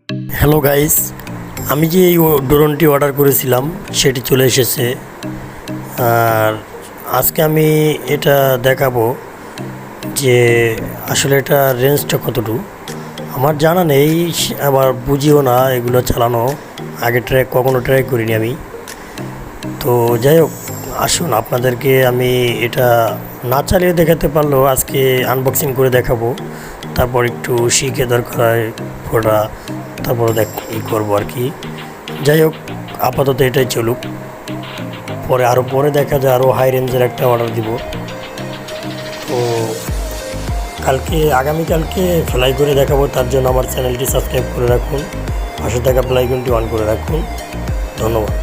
Hello guys, আমি যে এই ড্রোনটি অর্ডার করেছিলাম সেটি চলে এসেছে। আর আজকে আমি এটা দেখাবো যে আসলে এটা রেঞ্জটা কতটুকু। আমার জানা নেই, আবার বুঝিও না এগুলো চালানো, আগে কখনো ট্রাই করিনি আমি। তো যাই হোক, আসুন আপনাদেরকে আমি এটা না চালিয়ে দেখাতে পারলেও আজকে আনবক্সিং করে দেখাবো। তারপর একটু শিখে দরকার হয় ফোটা, তারপর করবো আর কি। যাই হোক, আপাতত এটাই চলুক, পরে দেখা যায় আরও হাই রেঞ্জের একটা অর্ডার দিব। তো আগামীকালকে ফ্লাই করে দেখাবো, তার জন্য আমার চ্যানেলটি সাবস্ক্রাইব করে রাখুন, পাশে থাকা বেল আইকনটি অন করে রাখুন। ধন্যবাদ।